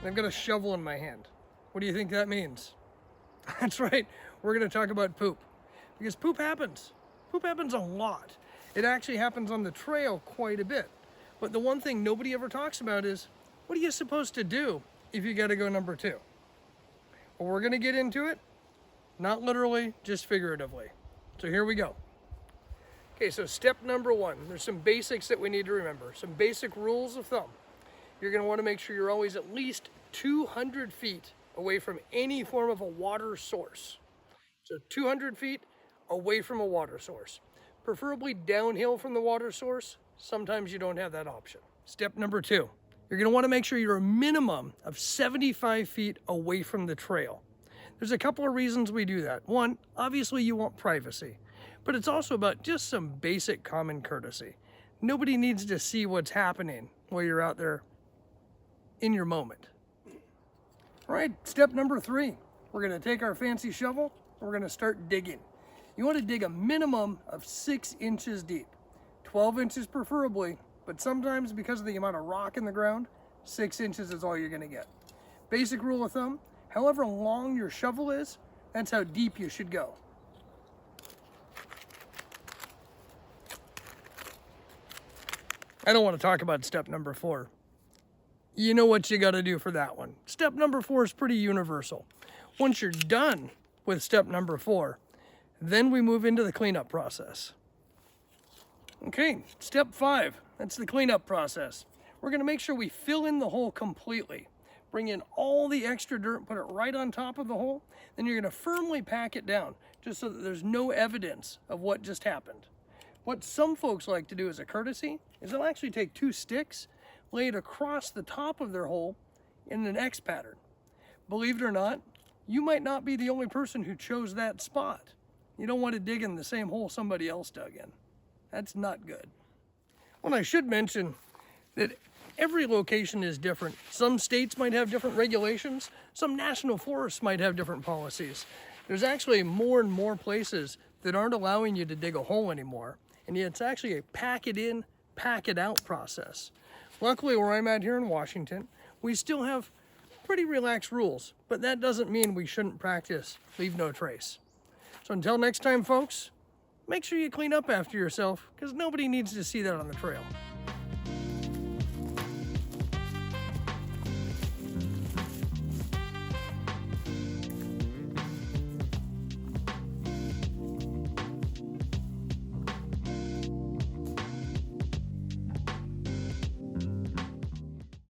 and I've got a shovel in my hand. What do you think that means? That's right, we're going to talk about poop. Because poop happens. Poop happens a lot. It actually happens on the trail quite a bit. But the one thing nobody ever talks about is, what are you supposed to do if you got to go number 2? Well, we're going to get into it, not literally, just figuratively. So here we go. Okay, so step number 1, there's some basics that we need to remember, some basic rules of thumb. You're going to want to make sure you're always at least 200 feet away from any form of a water source. So 200 feet away from a water source, preferably downhill from the water source. Sometimes you don't have that option. Step number 2, you're going to want to make sure you're a minimum of 75 feet away from the trail. There's a couple of reasons we do that. One, obviously you want privacy, but it's also about just some basic common courtesy. Nobody needs to see what's happening while you're out there in your moment. All right, step number 3, we're going to take our fancy shovel and we're going to start digging. You want to dig a minimum of 6 inches deep, 12 inches preferably, but sometimes because of the amount of rock in the ground, 6 inches is all you're going to get. Basic rule of thumb, however long your shovel is, that's how deep you should go. I don't want to talk about step number 4. You know what you got to do for that one. Step number 4 is pretty universal. Once you're done with step number 4, then we move into the cleanup process. Okay, step 5, that's the cleanup process. We're going to make sure we fill in the hole completely. Bring in all the extra dirt, put it right on top of the hole, then you're going to firmly pack it down, just so that there's no evidence of what just happened. What some folks like to do as a courtesy is they'll actually take 2 sticks, lay it across the top of their hole in an X pattern. Believe it or not, you might not be the only person who chose that spot. You don't want to dig in the same hole somebody else dug in. That's not good. Well, I should mention that every location is different. Some states might have different regulations. Some national forests might have different policies. There's actually more and more places that aren't allowing you to dig a hole anymore. And yet it's actually a pack it in, pack it out process. Luckily, where I'm at here in Washington, we still have pretty relaxed rules, but that doesn't mean we shouldn't practice leave no trace. So until next time, folks, make sure you clean up after yourself, because nobody needs to see that on the trail.